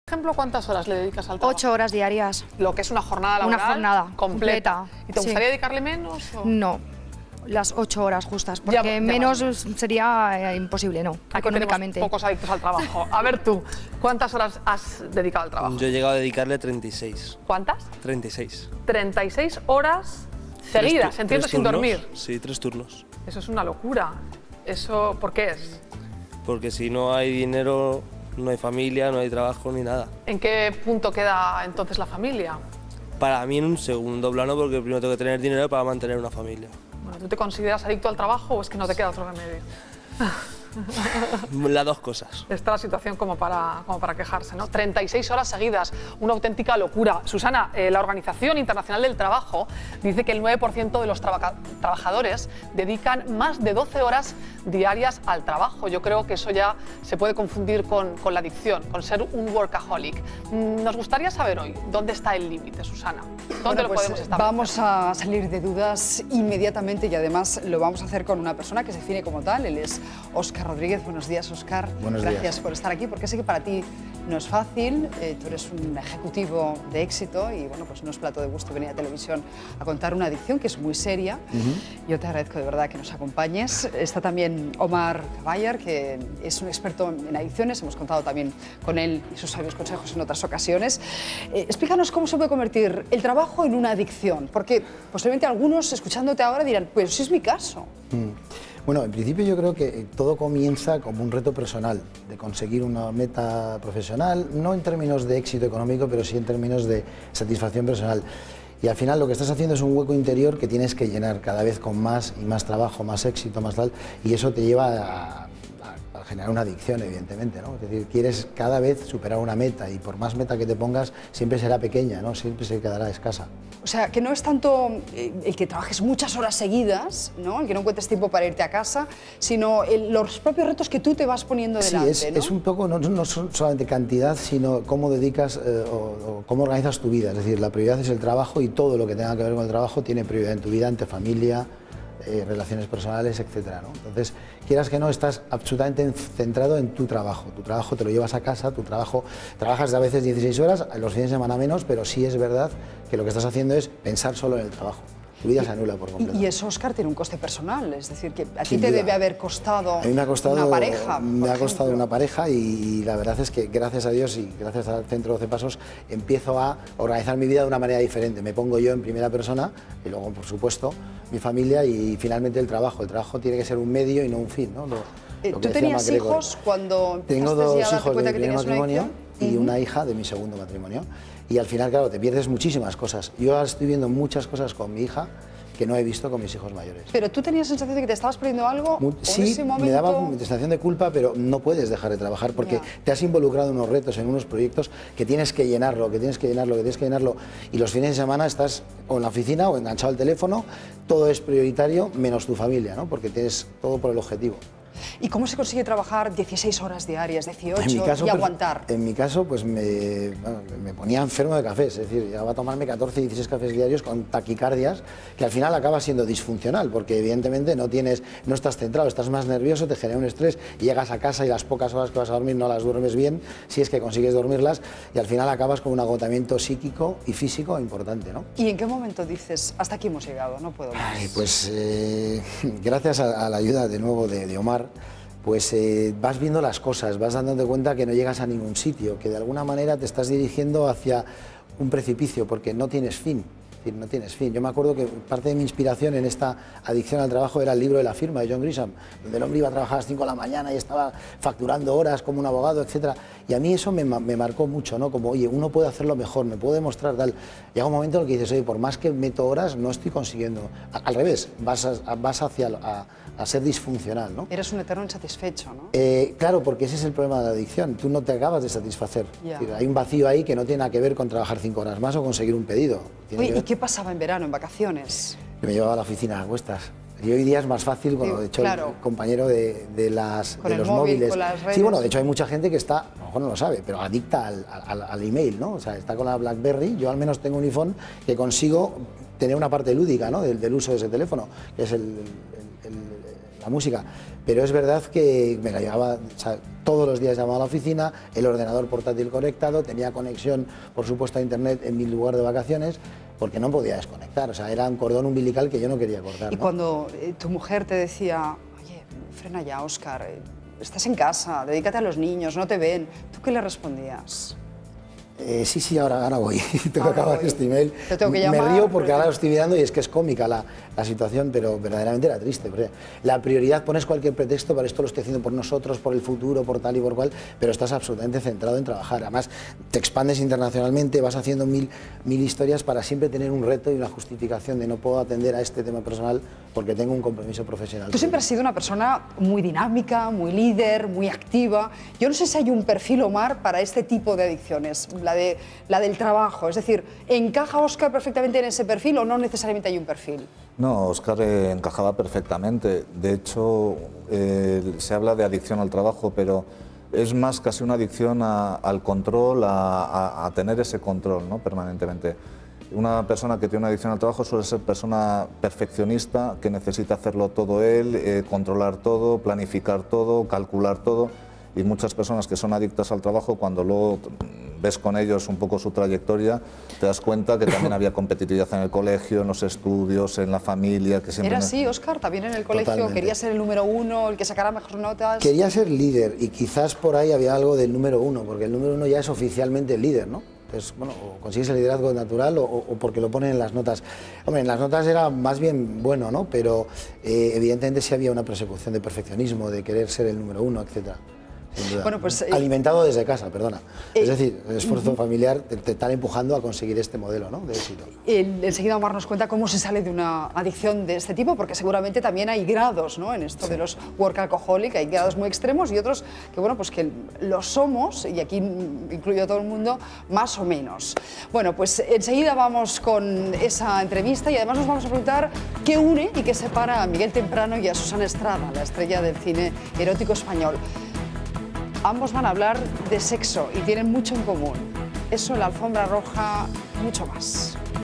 Por ejemplo, ¿cuántas horas le dedicas al trabajo? 8 horas diarias. Lo que es una jornada laboral. Una jornada completa. ¿Y te gustaría sí. dedicarle menos? O? No, las 8 horas justas, porque menos sería imposible, no, Aquí económicamente. Pocos adictos al trabajo. A ver tú, ¿cuántas horas has dedicado al trabajo? Yo he llegado a dedicarle 36. ¿Cuántas? 36. 36 horas seguidas, entiendo, sin dormir. Sí, 3 turnos. Eso es una locura. ¿Eso por qué es? Porque si no hay dinero, no hay familia, no hay trabajo ni nada. ¿En qué punto queda entonces la familia? Para mí en un segundo plano, porque primero tengo que tener dinero para mantener una familia. Bueno, ¿tú te consideras adicto al trabajo o es que no te queda otro remedio? Las dos cosas. Está la situación como para quejarse, ¿no? 36 horas seguidas, una auténtica locura. Susana, la Organización Internacional del Trabajo dice que el 9% de los trabajadores dedican más de 12 horas diarias al trabajo. Yo creo que eso ya se puede confundir con la adicción, con ser un workaholic. Nos gustaría saber hoy, ¿dónde está el límite, Susana? ¿Dónde lo podemos establecer? Vamos a salir de dudas inmediatamente y además lo vamos a hacer con una persona que se define como tal. Él es Óscar Rodríguez. Buenos días, Óscar. Buenos días. Gracias por estar aquí, porque sé que para ti no es fácil. Tú eres un ejecutivo de éxito y bueno, pues no es plato de gusto venir a televisión a contar una adicción que es muy seria. Yo te agradezco de verdad que nos acompañes. Está también Omar Caballar, que es un experto en adicciones. Hemos contado también con él y sus sabios consejos en otras ocasiones. Explícanos cómo se puede convertir el trabajo en una adicción, porque posiblemente algunos escuchándote ahora dirán, pues sí es mi caso. Bueno, en principio yo creo que todo comienza como un reto personal, de conseguir una meta profesional, no en términos de éxito económico, pero sí en términos de satisfacción personal. Y al final lo que estás haciendo es un hueco interior que tienes que llenar cada vez con más y más trabajo, más éxito, más tal, y eso te lleva a generar una adicción, evidentemente, ¿no? Es decir, quieres cada vez superar una meta y por más meta que te pongas, siempre será pequeña, ¿no? Siempre se quedará escasa. O sea, que no es tanto el que trabajes muchas horas seguidas, ¿no? El que no encuentres tiempo para irte a casa, sino los propios retos que tú te vas poniendo delante, sí, ¿no? Es un poco, no solamente cantidad, sino cómo dedicas o cómo organizas tu vida. Es decir, la prioridad es el trabajo y todo lo que tenga que ver con el trabajo tiene prioridad en tu vida, ante familia, relaciones personales, etcétera, ¿no? Entonces, quieras que no, estás absolutamente centrado en tu trabajo te lo llevas a casa, trabajas a veces 16 horas, los fines de semana menos, pero sí es verdad que lo que estás haciendo es pensar solo en el trabajo. Tu vida se anula por completo. Y eso, Óscar, tiene un coste personal, es decir, que a ti te debe haber costado, a mí me ha costado una pareja. Me ha costado una pareja y la verdad es que gracias a Dios y gracias al Centro 12 Pasos empiezo a organizar mi vida de una manera diferente. Me pongo yo en primera persona y luego, por supuesto, mi familia y finalmente el trabajo. El trabajo tiene que ser un medio y no un fin, ¿no? ¿Tú tenías hijos cuando Tengo 2 hijos de mi primer matrimonio y una hija de mi segundo matrimonio. Y al final, claro, te pierdes muchísimas cosas. Yo ahora estoy viendo muchas cosas con mi hija que no he visto con mis hijos mayores. ¿Pero tú tenías sensación de que te estabas perdiendo algo? Sí, en ese momento... me daba sensación de culpa, pero no puedes dejar de trabajar porque te has involucrado en unos retos, en unos proyectos que tienes que llenarlo, y los fines de semana estás o en la oficina o enganchado al teléfono, todo es prioritario menos tu familia, ¿no? Porque tienes todo por el objetivo. ¿Y cómo se consigue trabajar 16 horas diarias, 18 y aguantar? En mi caso, pues me ponía enfermo de cafés, es decir, llegaba a tomarme 14, 16 cafés diarios con taquicardias, que al final acaba siendo disfuncional, porque evidentemente no estás centrado, estás más nervioso, te genera un estrés, llegas a casa y las pocas horas que vas a dormir no las duermes bien, si es que consigues dormirlas, y al final acabas con un agotamiento psíquico y físico importante, ¿no? ¿Y en qué momento dices, hasta aquí hemos llegado, no puedo más? Pues gracias a la ayuda de nuevo de Omar, pues vas viendo las cosas, vas dándote cuenta que no llegas a ningún sitio, que de alguna manera te estás dirigiendo hacia un precipicio porque no tienes fin. No tienes fin. Yo me acuerdo que parte de mi inspiración en esta adicción al trabajo era el libro de La firma de John Grisham, donde el hombre iba a trabajar a las 5 de la mañana y estaba facturando horas como un abogado, etc. Y a mí eso me marcó mucho, ¿no? Como, oye, uno puede hacerlo mejor, me puedo demostrar tal. Llega un momento en el que dices, oye, por más que meto horas, no estoy consiguiendo. Al revés, vas hacia a ser disfuncional, ¿no? Eres un eterno insatisfecho, ¿no? Claro, porque ese es el problema de la adicción. Tú no te acabas de satisfacer. Es decir, hay un vacío ahí que no tiene nada que ver con trabajar 5 horas más o conseguir un pedido. Oye, ¿y qué pasaba en verano, en vacaciones? Que me llevaba a la oficina a cuestas. Y hoy día es más fácil, bueno, de hecho, claro, el compañero de los móviles. Con las redes. Sí, bueno, de hecho hay mucha gente que está, a lo mejor no lo sabe, pero adicta al email, ¿no? O sea, está con la BlackBerry. Yo al menos tengo un iPhone que consigo tener una parte lúdica, ¿no? Del uso de ese teléfono, que es la música. pero es verdad que me la llevaba, o sea, todos los días llamaba a la oficina, el ordenador portátil conectado, tenía conexión, por supuesto, a internet en mi lugar de vacaciones, porque no podía desconectar, o sea, era un cordón umbilical que yo no quería cortar. Y ¿no? cuando tu mujer te decía, oye, frena ya, Óscar, estás en casa, dedícate a los niños, no te ven, ¿tú qué le respondías? Sí, ahora voy. Tengo que acabar este email. Te tengo que llamar, me río porque ahora lo estoy mirando y es que es cómica la situación, pero verdaderamente era triste. La prioridad, pones cualquier pretexto, para esto lo estoy haciendo por nosotros, por el futuro, por tal y por cual, pero estás absolutamente centrado en trabajar. Además, te expandes internacionalmente, vas haciendo mil historias para siempre tener un reto y una justificación de no puedo atender a este tema personal porque tengo un compromiso profesional. Tú siempre has sido una persona muy dinámica, muy líder, muy activa. Yo no sé si hay un perfil, Omar, para este tipo de adicciones, la del trabajo. Es decir, ¿encaja Óscar perfectamente en ese perfil o no necesariamente hay un perfil? No, Óscar encajaba perfectamente. De hecho, se habla de adicción al trabajo, pero es más casi una adicción al control, a tener ese control, ¿no?, permanentemente. Una persona que tiene una adicción al trabajo suele ser persona perfeccionista, que necesita hacerlo todo él, controlar todo, planificar todo, calcular todo. Y muchas personas que son adictas al trabajo, cuando luego ves con ellos un poco su trayectoria, te das cuenta que también había competitividad en el colegio, en los estudios, en la familia. Que siempre ¿Era así, Óscar? ¿También en el colegio? Totalmente. ¿Quería ser el número uno, el que sacara mejores notas? Quería ser líder y quizás por ahí había algo del número uno, porque el número uno ya es oficialmente el líder, ¿no? Entonces, bueno, o consigues el liderazgo natural o porque lo ponen en las notas. Hombre, en las notas era más bien bueno, ¿no? Pero evidentemente sí había una persecución de perfeccionismo, de querer ser el número uno, etcétera. Sin duda. Bueno, pues, alimentado desde casa, perdona. Es decir, el esfuerzo familiar te está empujando a conseguir este modelo, ¿no?, de éxito. Enseguida Omar nos cuenta cómo se sale de una adicción de este tipo, porque seguramente también hay grados, ¿no?, en esto de los workaholic, hay grados muy extremos y otros que, bueno, pues que lo somos, y aquí incluyo a todo el mundo, más o menos. Bueno, pues enseguida vamos con esa entrevista y además nos vamos a preguntar qué une y qué separa a Miguel Temprano y a Susana Estrada, la estrella del cine erótico español. Ambos van a hablar de sexo y tienen mucho en común. Eso en la alfombra roja, mucho más.